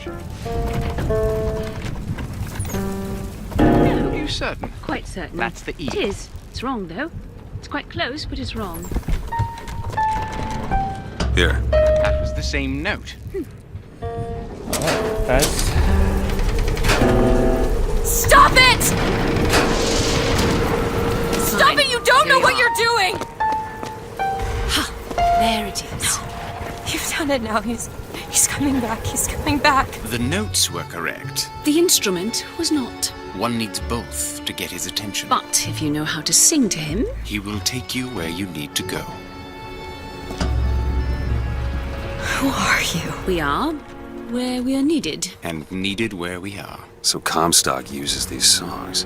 No. Are you certain? Quite certain. That's the E. It is. It's wrong, though. It's quite close, but it's wrong. Here. That was the same note. That's... Stop it! Stop it! You don't know what you're doing! There it is. You've done it now. He's coming back. He's coming back. The notes were correct. The instrument was not. One needs both to get his attention. But if you know how to sing to him... He will take you where you need to go. Who are you? We are where we are needed. And needed where we are. So Comstock uses these songs.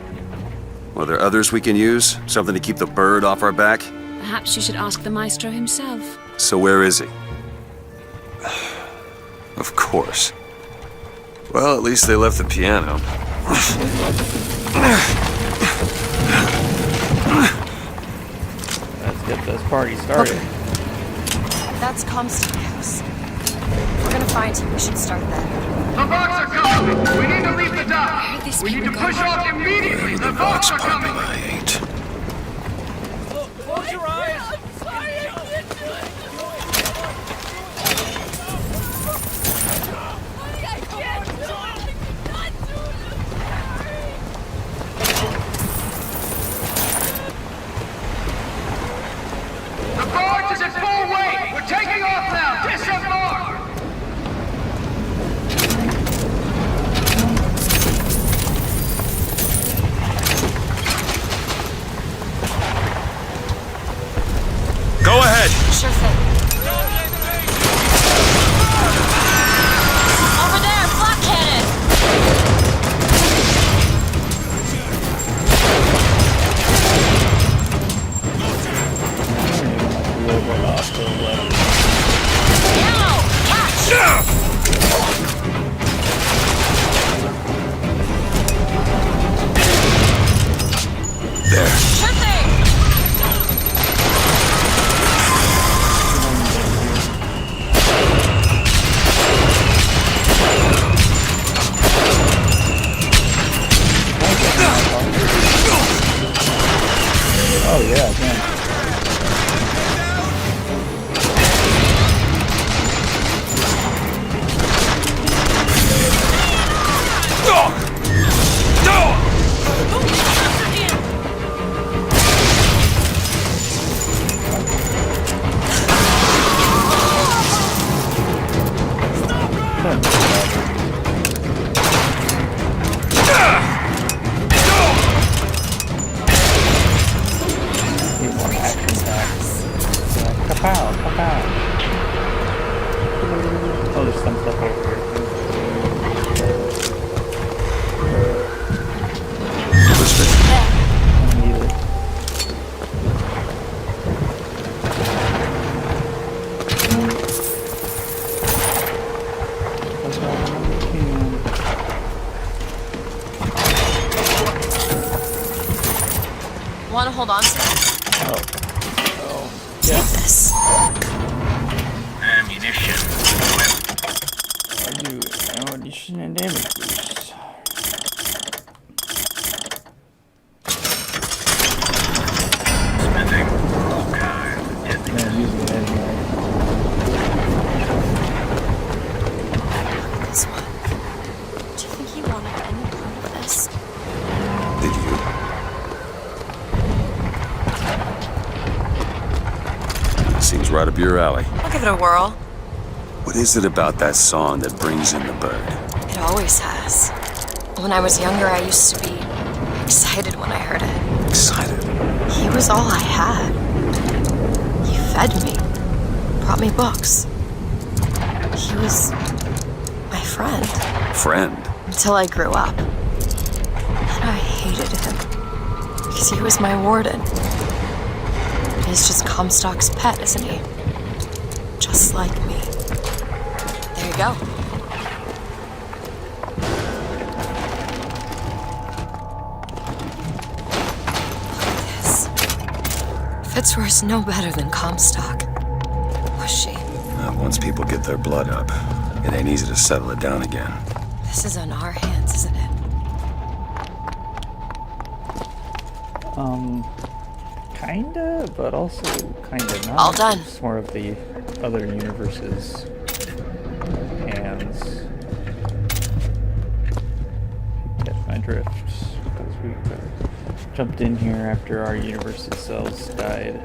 Are there others we can use? Something to keep the bird off our back? Perhaps you should ask the maestro himself. So where is he? Of course. Well, at least they left the piano. Let's get this party started. That's Comstock House. We're gonna find him. We should start there. The Vox are coming! We need to leave the dock! Where are these We need to people push going? off immediately! The Vox Vox are pumping coming! I hate. Close your eyes! The barge is at full weight! We're taking off now! Disembark! Go ahead! Sure thing. Over there, flak cannon! Ammo! Catch! There. Sure thing! Oh yeah, I can. Need more action packs. Kapow, kapow. Oh, there's some stuff over here. I don't need it. That's all I can. Wanna hold on to it? Oh, Take this. Ammunition. I do ammunition and damage boost. Spending all kinds of techniques. Man, using it anyway. This one. Do you think he wanted any part of this? Did you? Seems right up your alley. I'll give it a whirl. What is it about that song that brings in the bird? It always has. When I was younger, I used to be excited when I heard it. Excited. He was all I had. He fed me, brought me books. He was my friend Friend. until I grew up. And I hated him because he was my warden. He's just Comstock's pet, isn't he? Just like me. There you go. This. Fitzroy's no better than Comstock. Was she? Once people get their blood up, It ain't easy to settle it down again. This is on our hands, isn't it? Kinda, but also kinda not. All done. It's more of the other universe's hands. Get my drift. Because we jumped in here after our universe's cells died.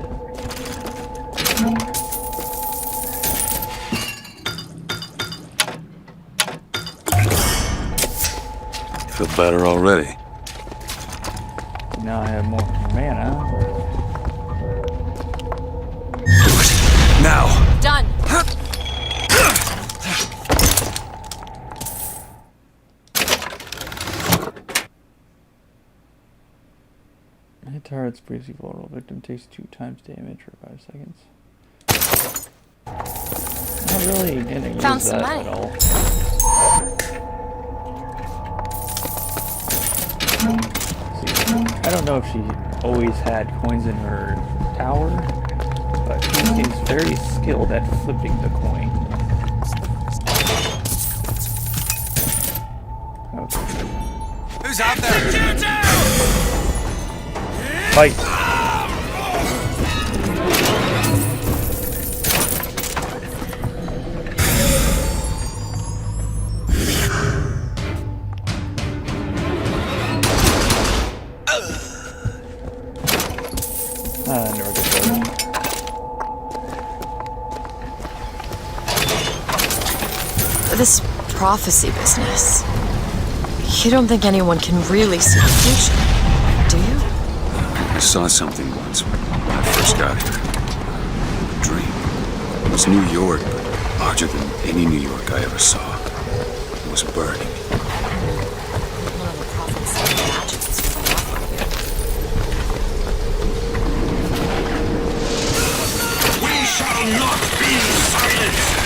Feel better already. Now I have more mana. Do it. Now! Done. Hit target's briefly vulnerable. Victim takes 2 times damage for 5 seconds. Not really gonna use Found some that money. at all. See, I don't know if she always had coins in her tower, but she seems very skilled at flipping the coin. Okay. Who's out there? Fight! Never get those. This prophecy business. You don't think anyone can really see the future, do you? I saw something once when I first got here. A dream. It was New York, but larger than any New York I ever saw. It was burning. One of the prophets said magic is really off on you. We shall not be silenced!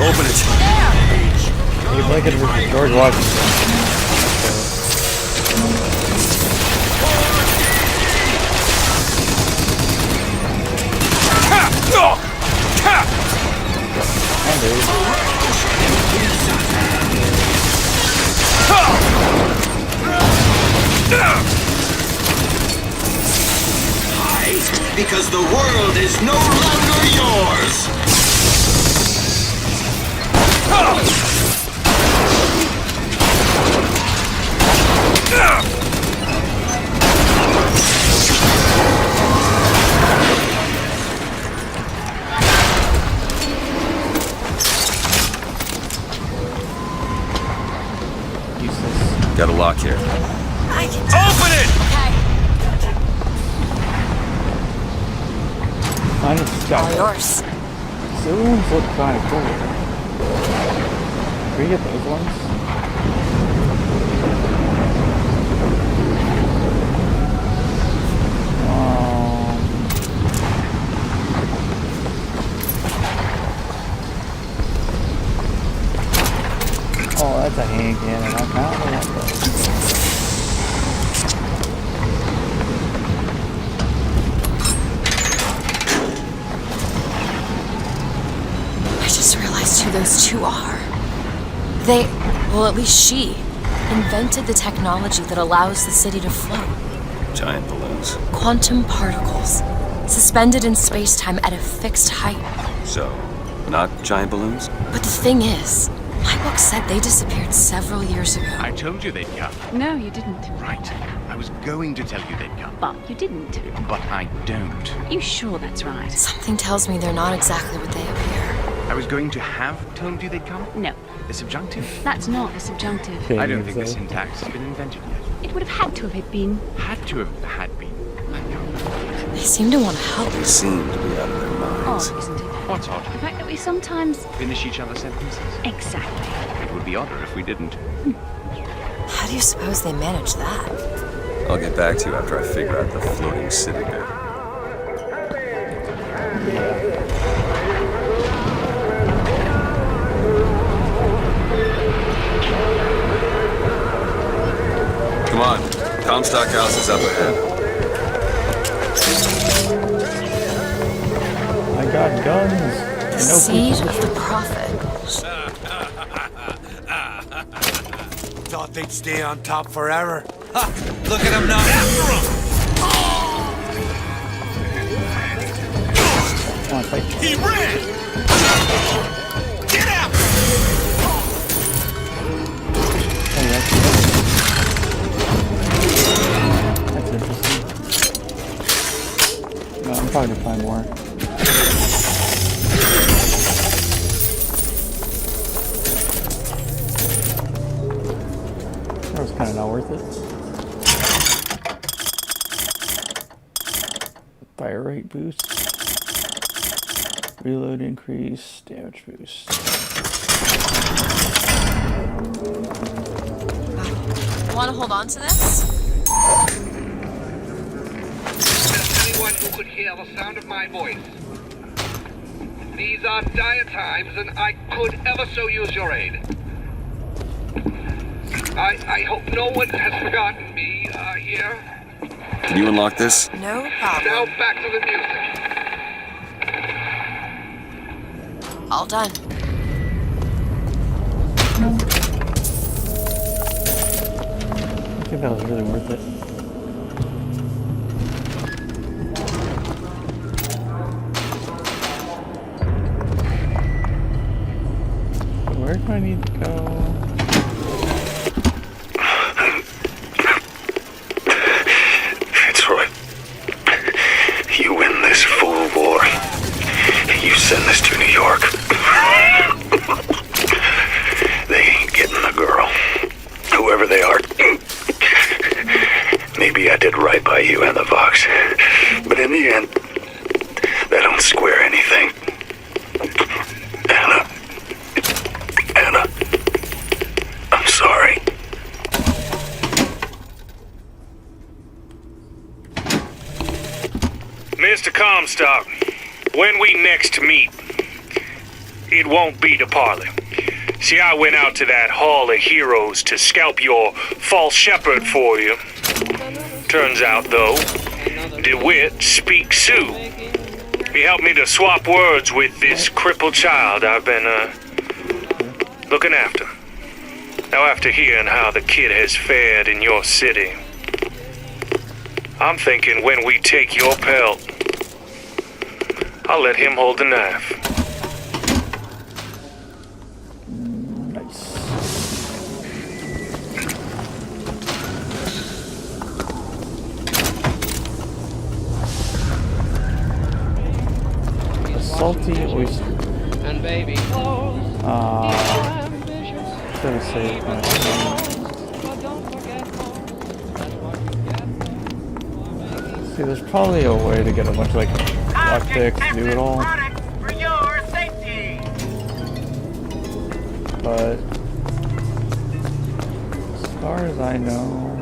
Open it. Abe Lincoln versus George Washington. Because the world is no longer yours! Useless. Got a lock here. I can Open it! Okay, Mine is all stuck. yours. Saloons look kind of cool. Can we get those ones? Oh, that's a hand cannon. I kind of want those. I just realized who those two are. They, well, at least she, invented the technology that allows the city to float. Giant balloons. Quantum particles, suspended in space-time at a fixed height. So, not giant balloons? But the thing is, my book said they disappeared several years ago. I told you they'd come. No, you didn't. Right. I was going to tell you they'd come. But you didn't. But I don't. You sure that's right? Something tells me they're not exactly what they appear. I was going to have told you they'd come. No, The subjunctive. that's not the subjunctive. Okay, I don't think the so- syntax has been invented yet. It would have had to have been. Had to have had been. I know. They seem to want to help. They seem to be out of their minds. Odd, isn't it? What's odd? The fact that we sometimes... Finish each other's sentences. Exactly. It would be odder if we didn't. How do you suppose they manage that? I'll get back to you after I figure out the floating city bit. Comstock house is up ahead. I got guns. And no Seed people. of the prophet. Thought they'd stay on top forever. Ha! Look at them now. After Come on, fight. He ran! Get out! Hey, that's interesting. No, I'm probably gonna find more. That was kind of not worth it. Fire rate boost. Reload increase. Damage boost. Want to hold on to this? Anyone who could hear the sound of my voice. These are dire times, and I could ever so use your aid. I hope no one has forgotten me here. Can you unlock this? No Now problem. back to the music. All done. I think that was really worth it. Where do I need to go? Fitzroy, you win this fool war. You send this to New York. They ain't getting the girl. Whoever they are. Maybe I did right by you and the Vox. But in the end, that don't square anything. Anna. I'm sorry. Mr. Comstock, when we next meet, it won't be to parley. See, I went out to that Hall of Heroes to scalp your false shepherd for you. Turns out, though, DeWitt speaks Sioux. He helped me to swap words with this crippled child I've been, looking after. Now, after hearing how the kid has fared in your city, I'm thinking when we take your pelt, I'll let him hold the knife. Nice. A salty oyster. And baby clothes, ambitious, Should have saved my but don't forget home. That's what you get for See, there's probably a way to get a bunch of like lockpicks, do it all, For your safety. but as far as I know,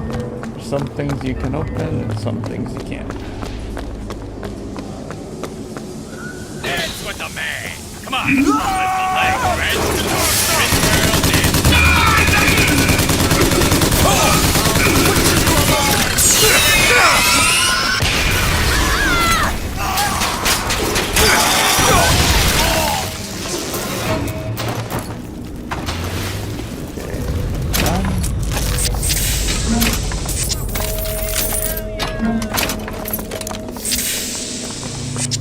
there's some things you can open and some things you can't. Dance with the man! Come on! Lift the leg,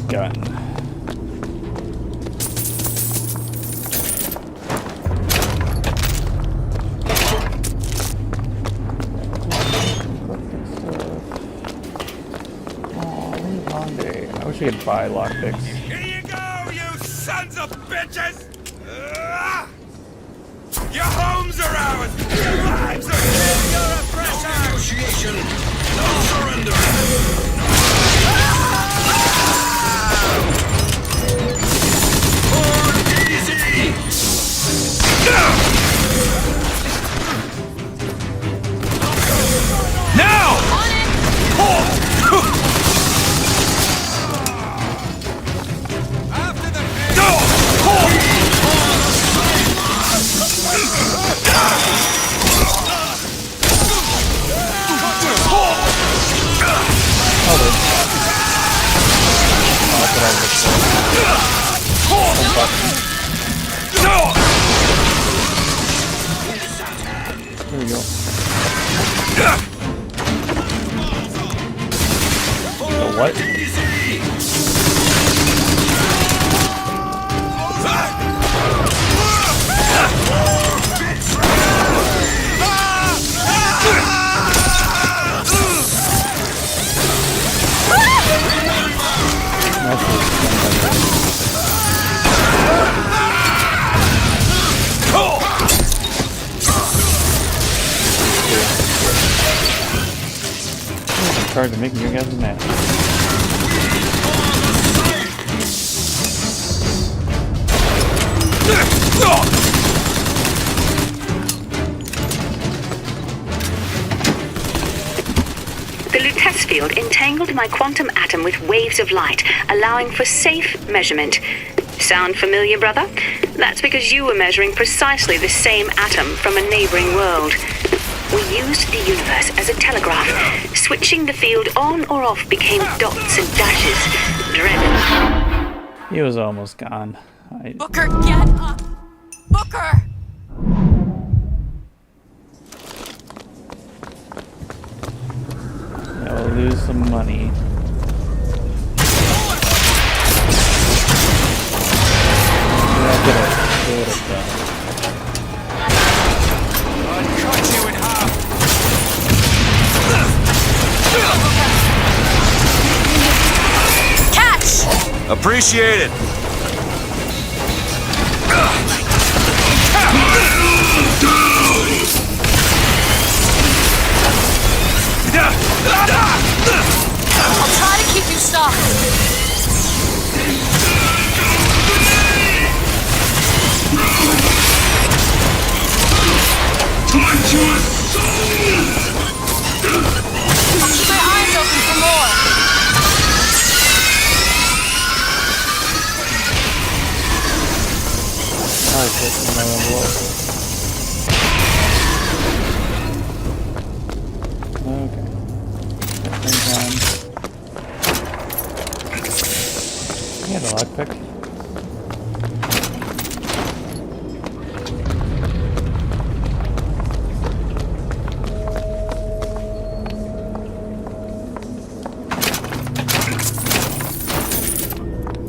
Gun. I wish I could buy lockpicks. Here you go, you sons of bitches! Your homes are ours! Your lives are his! Your oppression! No negotiation! No surrender! Easy! Now! After the fuck. Here we go. The what? I'm trying to make you guys mad. The Lutece field entangled my quantum atom with waves of light, allowing for safe measurement. Sound familiar, brother? That's because you were measuring precisely the same atom from a neighboring world. We used the universe as a telegraph. Switching the field on or off became dots and dashes. Dreaded. He was almost gone. Booker, get up! Booker! Yeah, we'll lose some money. I'd cut you in half. Catch! Appreciate it. I'll try to keep you stopped. I'll keep my eyes open for more. Alright, that's my level up. Okay. Yeah, the lockpick.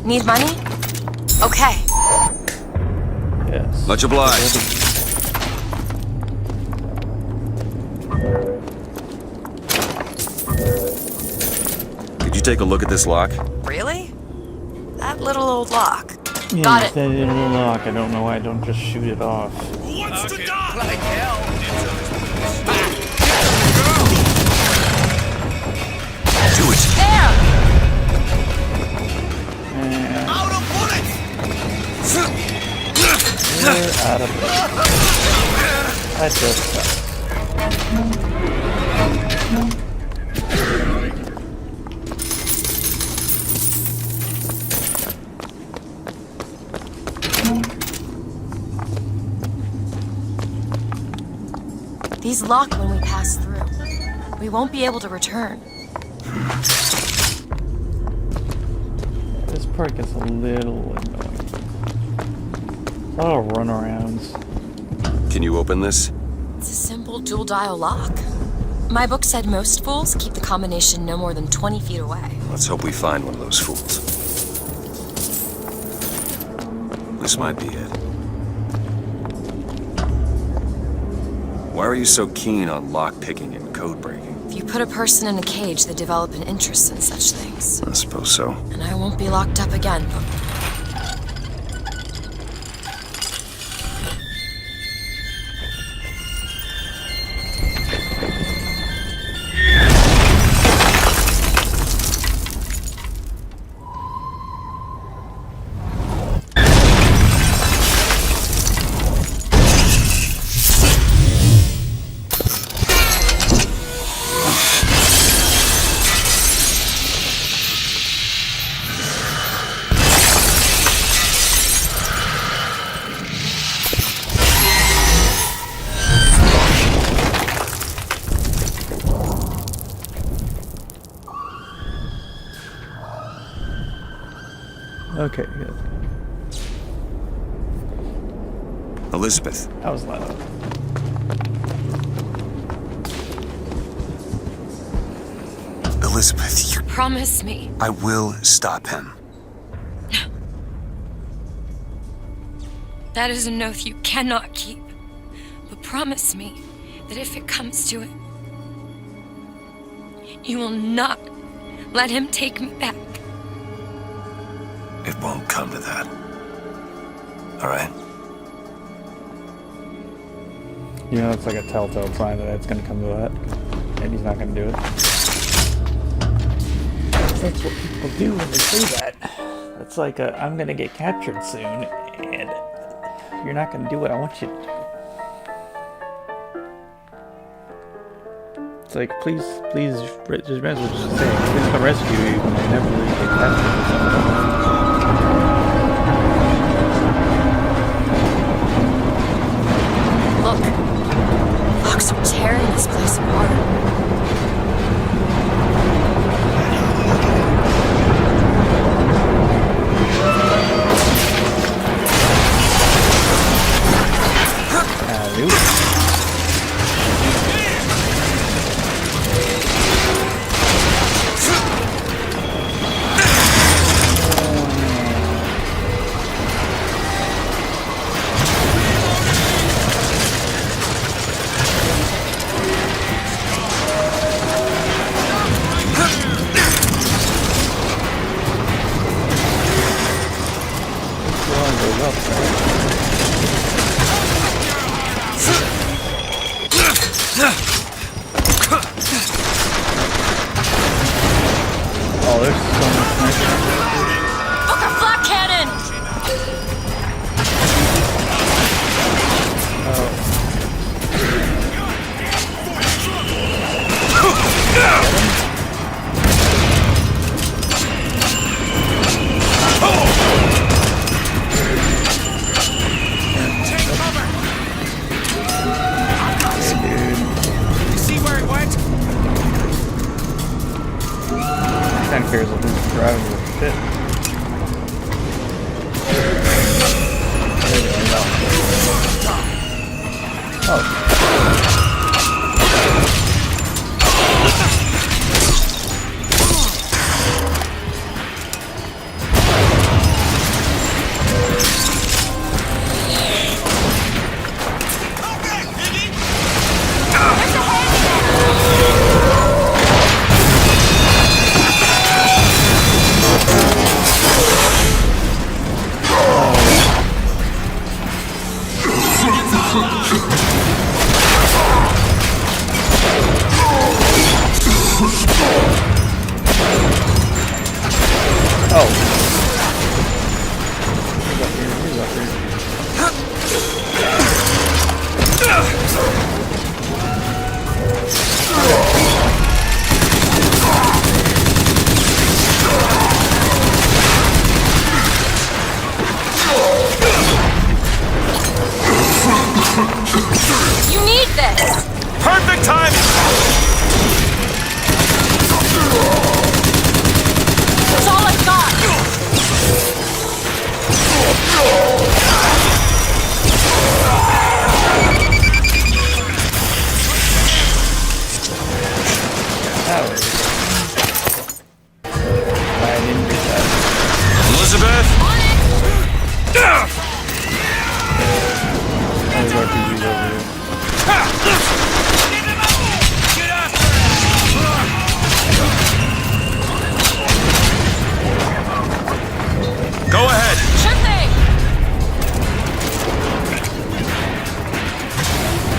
Need money? Okay. Much obliged. Could you take a look at this lock? Really? That little old lock. Yeah, Got it. that little lock. I don't know why I don't just shoot it off. Who wants to die? Like hell. Do it. There! And Out of bullets! we're out of it. That just sucks. These lock when we pass through. We won't be able to return. This part gets a little annoying. A lot of runarounds. Can you open this? It's a simple dual dial lock. My book said most fools keep the combination no more than 20 feet away. Let's hope we find one of those fools. This might be it. Why are you so keen on lock-picking and code-breaking? If you put a person in a cage, they develop an interest in such things. I suppose so. And I won't be locked up again, but Okay, good. Elizabeth. That was loud. Elizabeth, you... Promise me. I will stop him. That is an oath you cannot keep. But promise me that if it comes to it, you will not let him take me back. It won't come to that. All right? You know, it's like a telltale sign that it's going to come to that. And he's not going to do it. That's what people do when they say that. It's like, I'm going to get captured soon, and you're not going to do what I want you to do. It's like, please, just might as well just say, please come rescue you when I never really get captured or something. Look, Fox are tearing this place apart. Oh, there's so much sniping. Book a flak cannon! You see where it went? He kind of cares if who's driving the shit. There we go. Oh. You need this! Perfect timing! That's all I've got! I didn't get that. Elizabeth! There's RPGs over here. Get after him! Go ahead! Sure thing!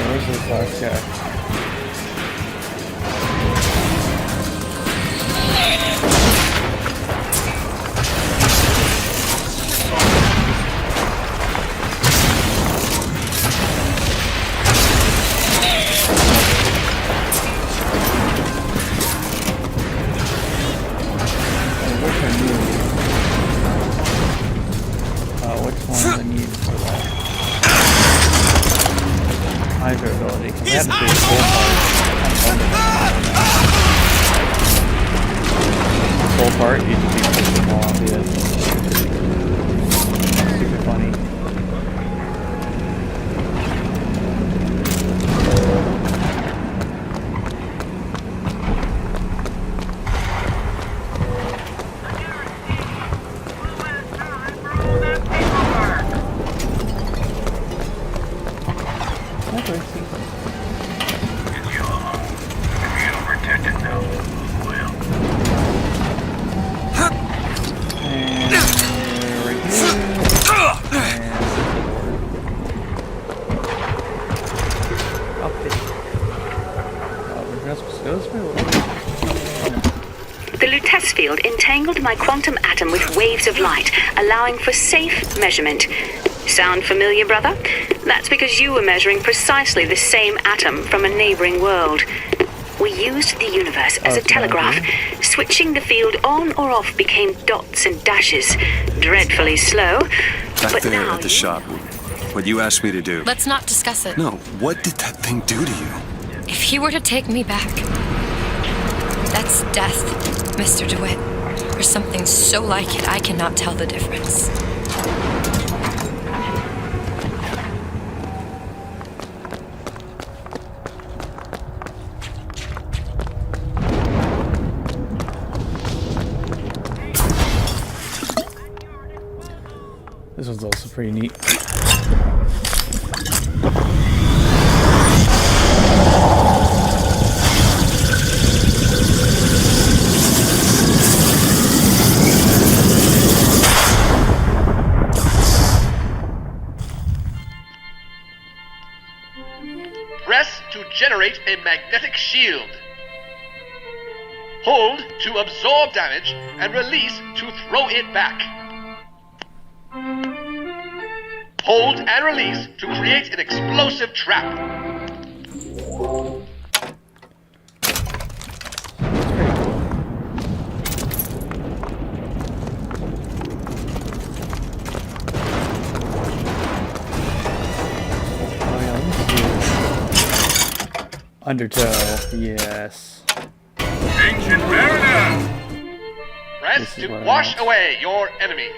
Where's this last guy? Which ones I need for that? Hydro ability. I had to do full part. You just keep pushing them all off the edge. Super funny. entangled my quantum atom with waves of light, allowing for safe measurement. Sound familiar, brother? That's because you were measuring precisely the same atom from a neighboring world. We used the universe as a telegraph. Switching the field on or off became dots and dashes. Dreadfully slow. Back But there now at the you shop, what you asked me to do. Let's not discuss it. No, what did that thing do to you? If he were to take me back, that's death, Mr. DeWitt. Or something so like it, I cannot tell the difference. This one's also pretty neat. Press to generate a magnetic shield. Hold to absorb damage and release to throw it back. Hold and release to create an explosive trap. Undertow, yes. Ancient Mariner! Press to wash away your enemies.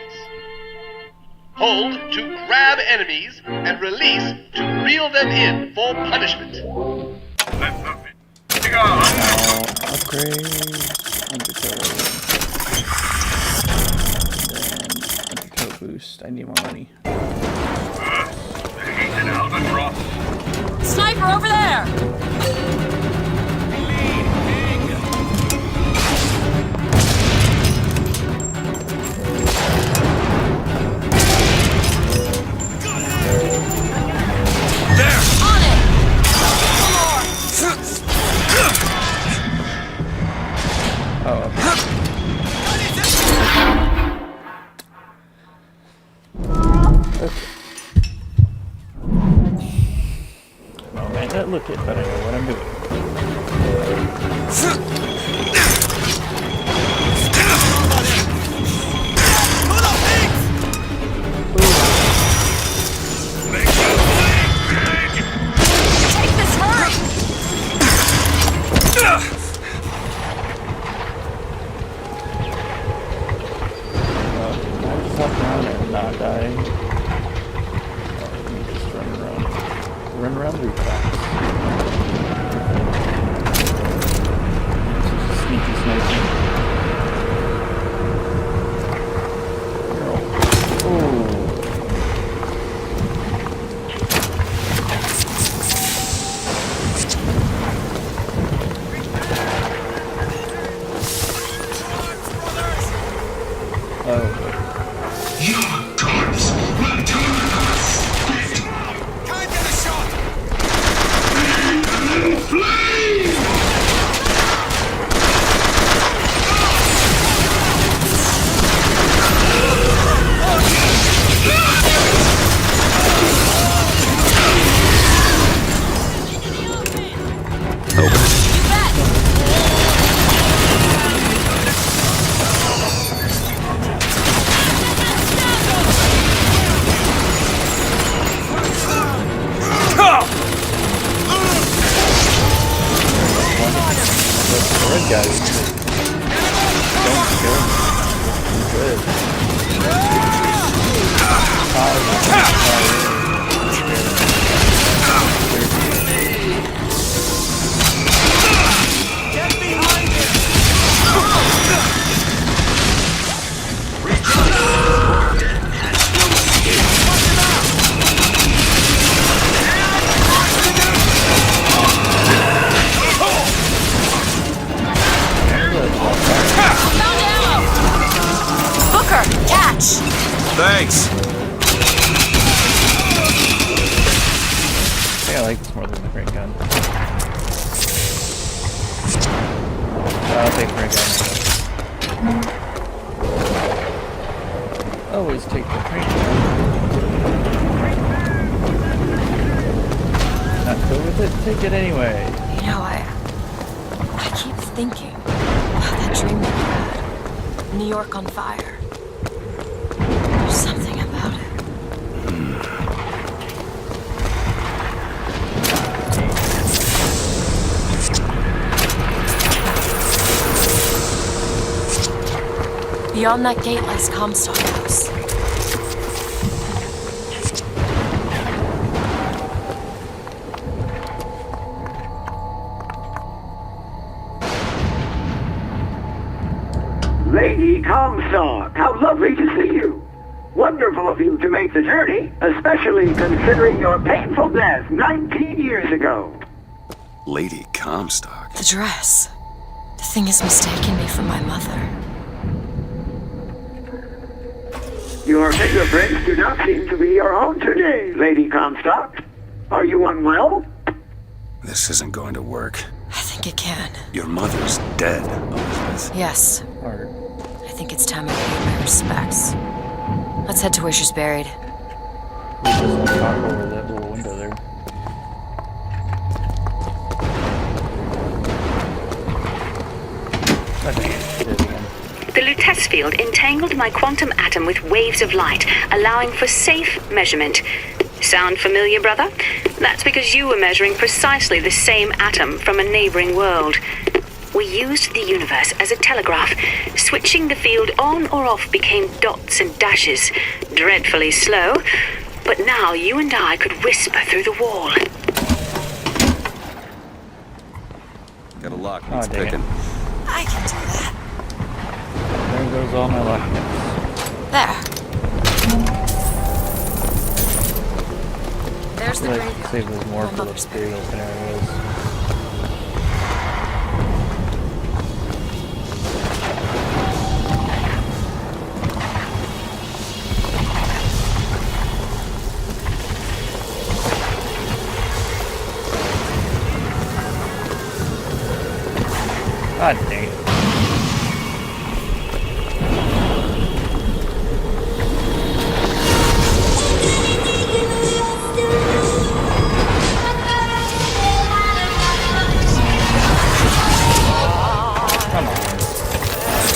Hold to grab enemies and release to reel them in for punishment. Now, upgrade, Undertow. And then Undertow boost. I need more money. Sniper over there! Look it, but I know what I'm doing. Take this, hurry! Can I just hop around and not die? Oh, let me just run around. Run around really fast. Sneaky sniping. Oh. Your corpse will turn us. Can't get a shot. Flame! Guys, don't kill me. I'm good. Get behind him! Catch! Thanks. I think I like this more than the great gun. I'll take great gun. always take the train. Not go with it, take it anyway. You know, I keep thinking about that dream that you had. New York on fire. There's something about it. Beyond that gate lies Comstock House. Lady Comstock, how lovely to see you. Wonderful of you to make the journey, especially considering your painful death 19 years ago. Lady Comstock? The dress. The thing has mistaken me for my mother. Your fingerprints do not seem to be your own today, Lady Comstock. Are you unwell? This isn't going to work. I think it can. Your mother's dead, Elizabeth. Yes. Or I think it's time I paid my respects. Let's head to where she's buried. we just talk over that little window there. I think it did again. The Lutece field entangled my quantum atom with waves of light, allowing for safe measurement. Sound familiar, brother? That's because you were measuring precisely the same atom from a neighboring world. We used the universe as a telegraph. Switching the field on or off became dots and dashes. Dreadfully slow. But now you and I could whisper through the wall. Got a lock. Oh, It's dang it. picking. I can do that. There goes all my luck hits. There. There's I the feel like graveyard. save those more My for the mother's buried. burial scenarios. God dang it. Come on.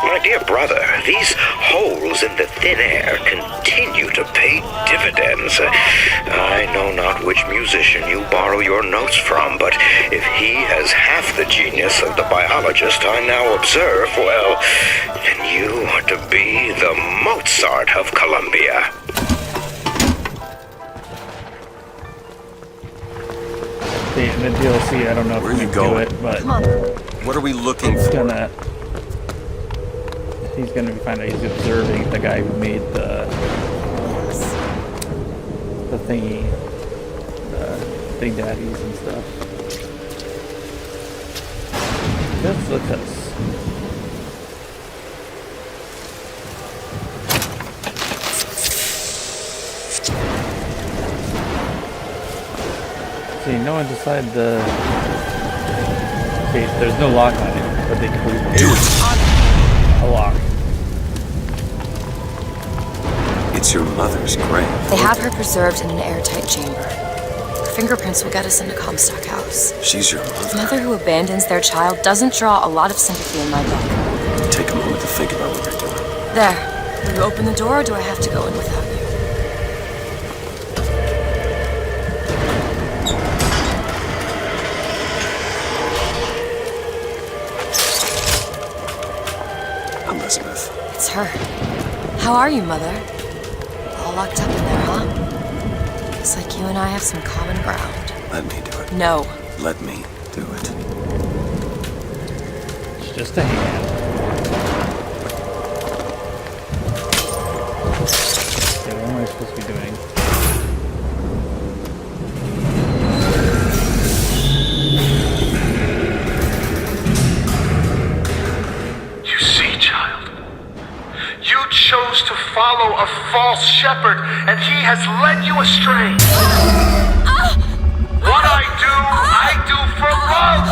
My dear brother, these holes in the thin air continue to pay dividends. I know not which musician you borrow your notes from, but if he has half the genius of the biologist I now observe, well, then you are to be the Mozart of Columbia. In the DLC, I don't know if Where we you can do going? it, but Come on. What are we looking he's for? gonna find out he's observing the guy who made the thingy, the Big Daddies and stuff. Let's look at this. See, no one decided the. See, there's no lock on it, but they can Do it. a lock. It's your mother's grave. They have her preserved in an airtight chamber. Her fingerprints will get us into Comstock House. She's your A mother. mother who abandons their child doesn't draw a lot of sympathy in my book. Take a moment to think about what you're doing. There. Will you open the door, or do I have to go in without you? Elizabeth. It's her. How are you, Mother? All locked up in there, huh? Looks like you and I have some common ground. Let me do it. No. Let me do it. It's just a hand. Okay, what am I supposed to be doing? You see, child, you chose to follow a false shepherd, and he has led you astray. What I do for love.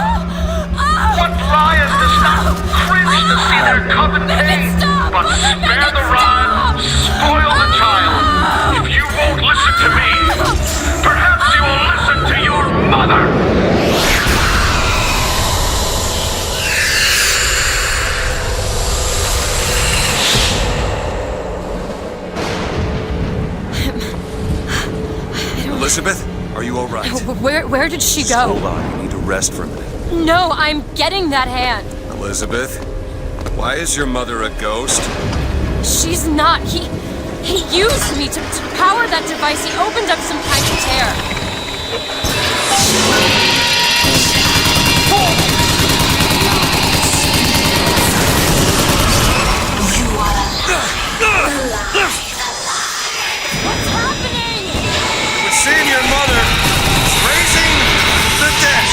want liars to stop, cringe to see their coven pain, but spare the rod, spoil the child. If you won't listen to me, perhaps you will listen to your mother. Elizabeth, are you all right? Where did she go? Hold on, you need to rest for a minute. No, I'm getting that hand. Elizabeth, why is your mother a ghost? She's not. He used me to power that device. He opened up some kind of tear. You are alive. What's happening? We're seeing your mother raising the dead.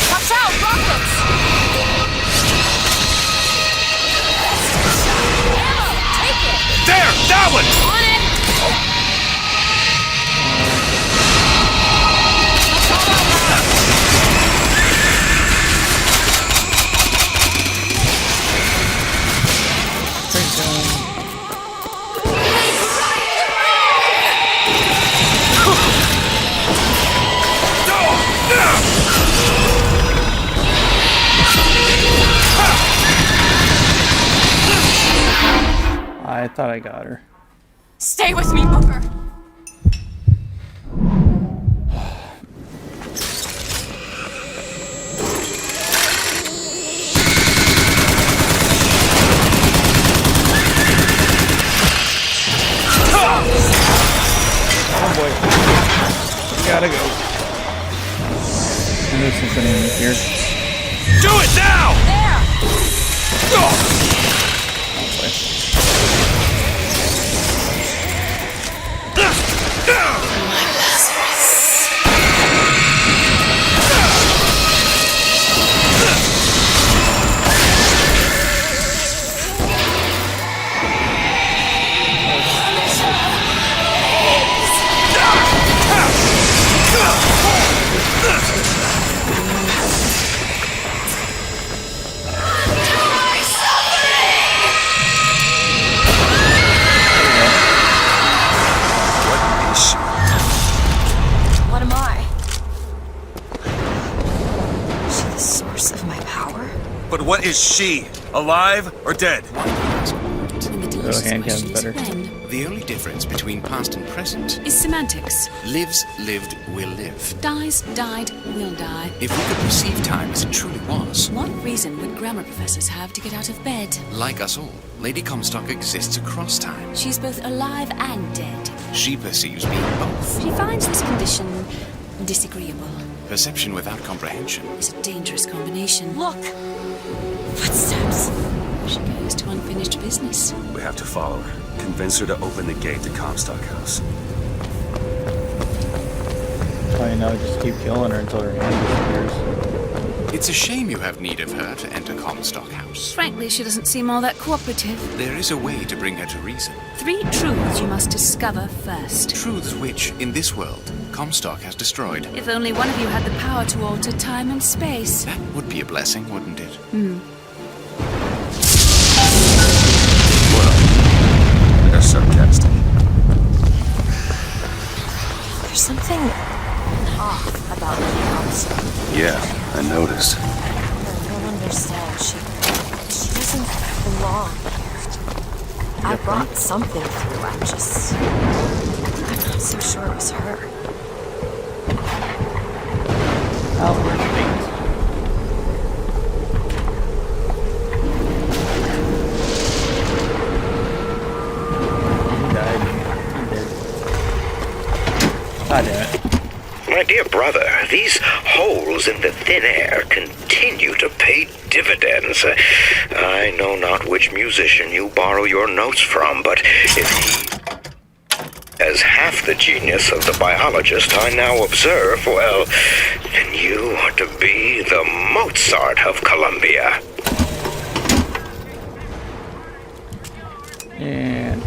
Watch out, rockets! Ammo, take it! There, that one! On it! I thought I got her. Stay with me, Booker! Oh boy. We gotta go. And this is an enemy here. Do it now! There! Oh boy. What am I? Is she the source of my power? But what is she? Alive or dead? And the delicious hand question can's is better. when. The only difference between past and present Is semantics. lives, lived, will live. Dies, died, will die. If we could perceive time as it truly was, What reason would grammar professors have to get out of bed? like us all, Lady Comstock exists across time. She's both alive and dead. She perceives being both. She finds this condition disagreeable. Perception without comprehension. It's a dangerous combination. Look! Footsteps! She goes to unfinished business. We have to follow her. Convince her to open the gate to Comstock House. I know, just keep killing her until her hand disappears. It's a shame you have need of her to enter Comstock House. Frankly, she doesn't seem all that cooperative. There is a way to bring her to reason. 3 truths you must discover first. Truths which, in this world, Comstock has destroyed. If only one of you had the power to alter time and space. That would be a blessing, wouldn't it? They're sarcastic. There's something off about Lady Comstock. Yeah, I noticed. I don't understand. She doesn't belong here. I brought something through. I'm not so sure it was her. Outward fate. He died. He did. God damn it. My dear brother, these holes in the thin air continue to pay dividends. I know not which musician you borrow your notes from, but if he has half the genius of the biologist I now observe, well, then you are to be the Mozart of Columbia. And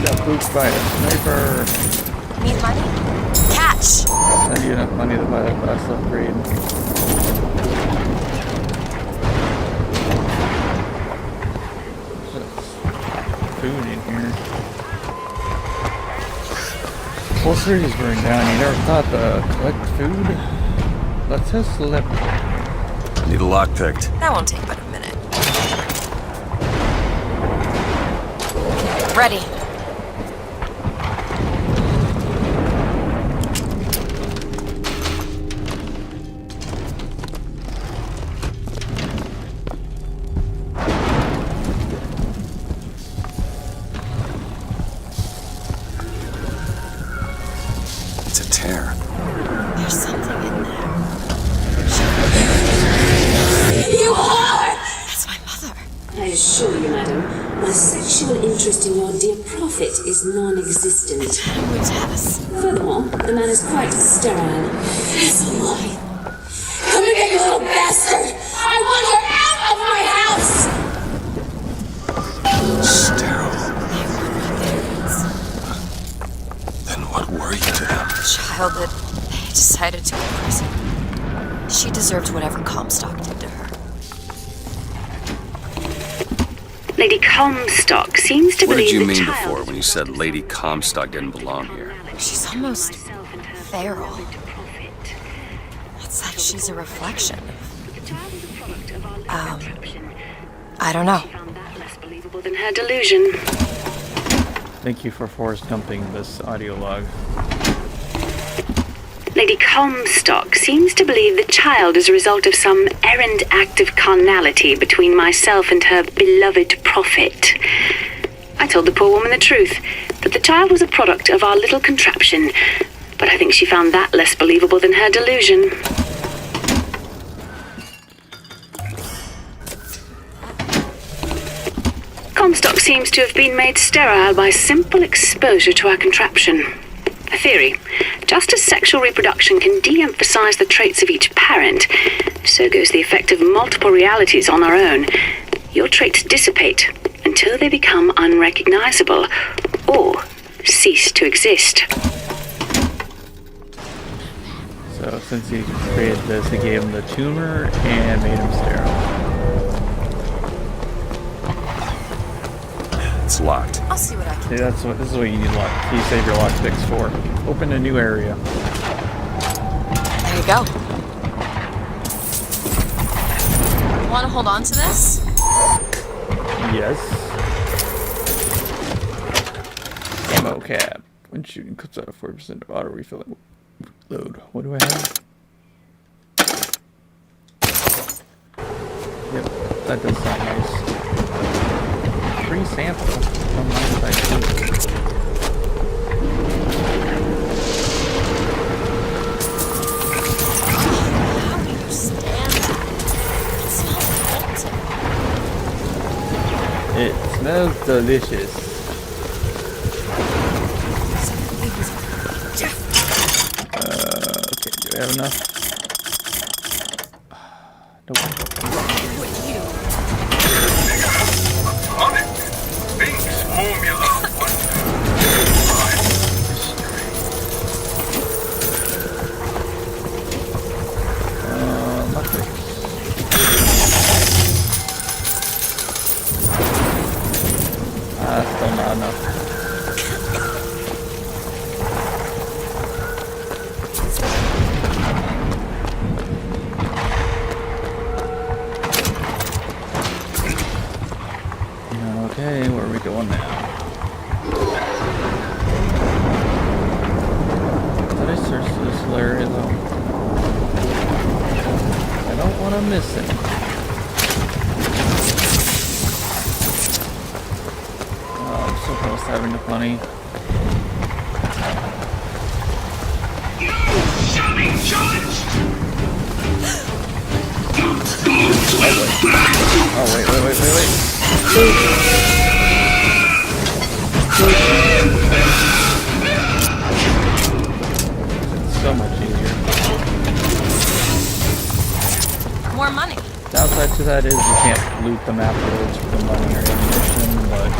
got spooked by a sniper. Need money? Catch! I need enough money to buy that last upgrade. Food in here. Whole city's burned down. You never thought to collect food? Let's just slip. Need a lockpick. That won't take but a minute. Ready. It's a tear. There's something in there. You are! That's my mother. I assure you, madam, my sexual interest in your dear prophet is non-existent. Tess. Furthermore, the man is quite sterile. It's a lie. Come here, you little bastard! I want her out of my house! Sterile. Then what were you to them? A child that they decided to imprison. She deserved whatever Comstock did to her. Lady Comstock seems to What believe did you the mean child before when you said Lady Comstock didn't belong here? She's almost feral. It's like she's a reflection. I don't know. less believable than her delusion. Thank you for Forrest Gumping this audio log. Lady Comstock seems to believe the child is a result of some errant act of carnality between myself and her beloved prophet. I told the poor woman the truth, that the child was a product of our little contraption, but I think she found that less believable than her delusion. Comstock seems to have been made sterile by simple exposure to our contraption. A theory. Just as sexual reproduction can de-emphasize the traits of each parent, so goes the effect of multiple realities on our own. Your traits dissipate until they become unrecognizable or cease to exist. So since he created this, he gave him the tumor and made him sterile. It's locked. I'll see what I can See, this is what you need you save your lockpicks for. Open a new area. There you go. Want to hold on to this? Yes. Ammo cap. When shooting clips out of 4% of auto refilling load. What do I have? Yep, that does sound nice. Free sample from my site. It smells delicious. Okay, do we have enough? Nope. Binks Formula 1. Still not enough. Okay, where are we going now? Search this area though. I don't want to miss it. Oh, I'm so close to having enough money. You shall be judged! Oh, wait. It's so much easier. More money. Downside to that is you can't loot them afterwards for the money or ammunition, but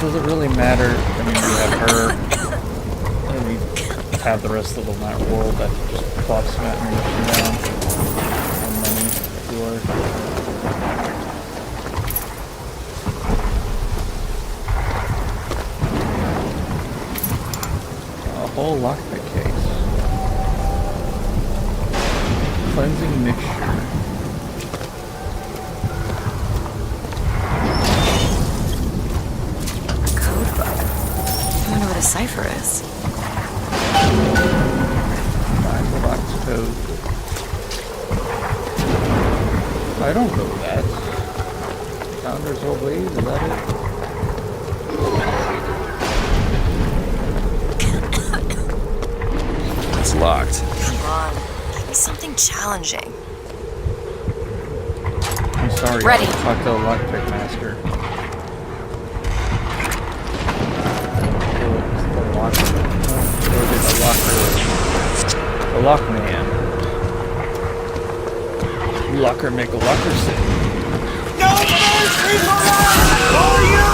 does it really matter? I mean, you have her, and we have the rest of the world that just plops some ammunition down and money to our. A whole lockpick case. Cleansing mixture. Code book. I wonder what a cipher is. Find the box code. I don't know that. Founders Old Ways, is that it? It's locked. Come on. Give me something challenging. I'm sorry. Ready. I'll talk to the lockpick master. The lockman. Locker make a locker sit. No mercy for you!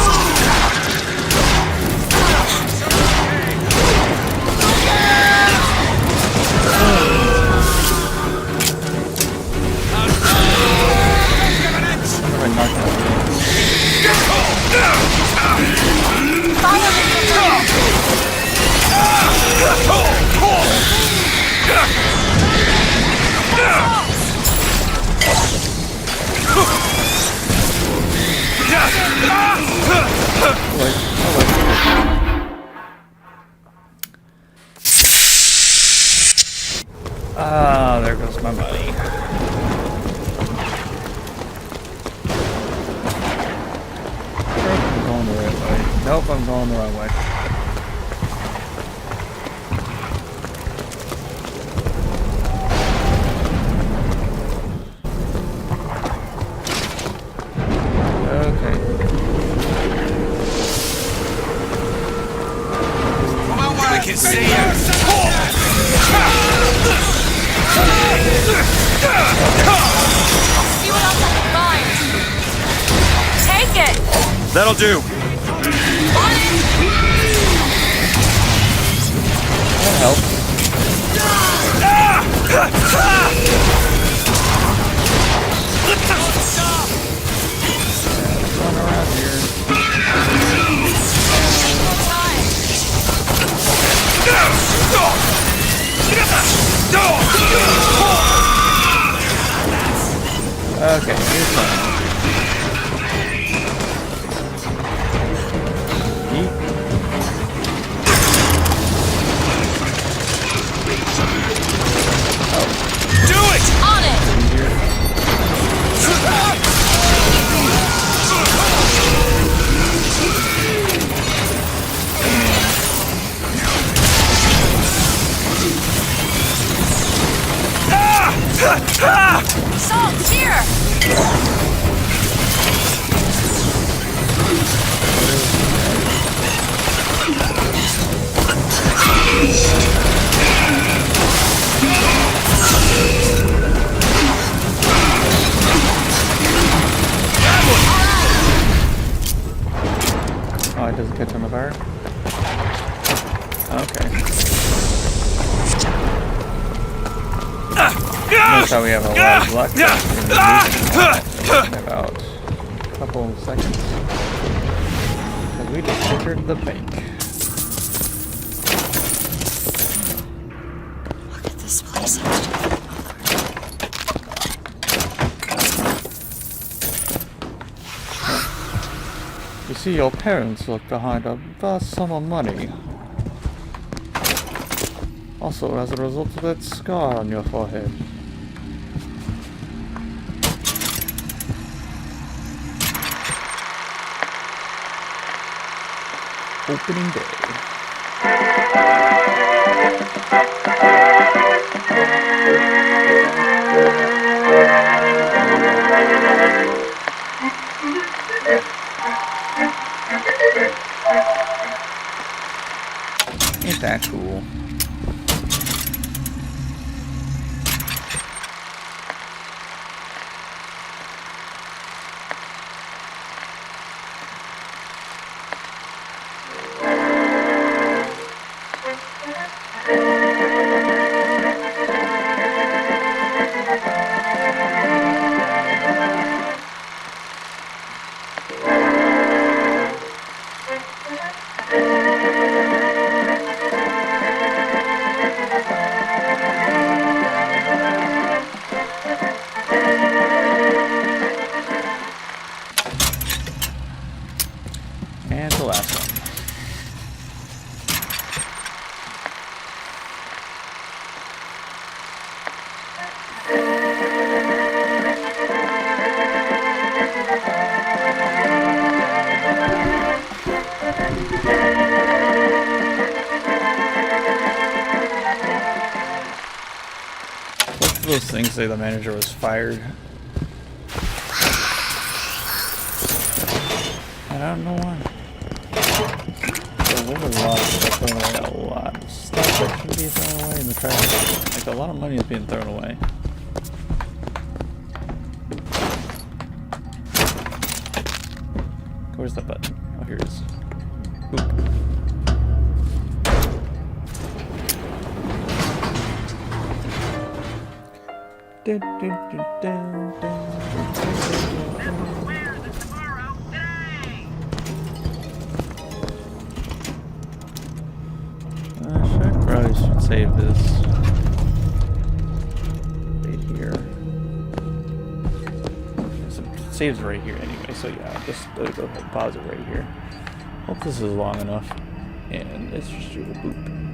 Ah, there goes my money. I'm going the right way. Nope, I'm going the wrong way. Okay. I can see you! See what else I can find. Take it! That'll do. That'll help. Run around here. Okay, here's fine. Yeet. Oh. Do it! On it! Salt, here! Oh, it doesn't catch on the fire? Okay. Notice how we have a lot of luck in about a couple of seconds. Because we just entered the bank. Look at this place. You see, your parents look behind a vast sum of money. Also, as a result of that scar on your forehead. Opening day. Ain't that cool? And the last one. Both of those things say the manager was fired. And I don't know why. There's a lot of stuff thrown away, a lot of stuff that should be thrown away in the trash. Like, a lot of money is being thrown away. Where's that button? Oh, here it is. Boop. Dun, dun, dun, dun, dun. Probably should save this right here. It saves right here anyway, so yeah, just go ahead and pause it right here. Hope this is long enough. And let's just do a boop.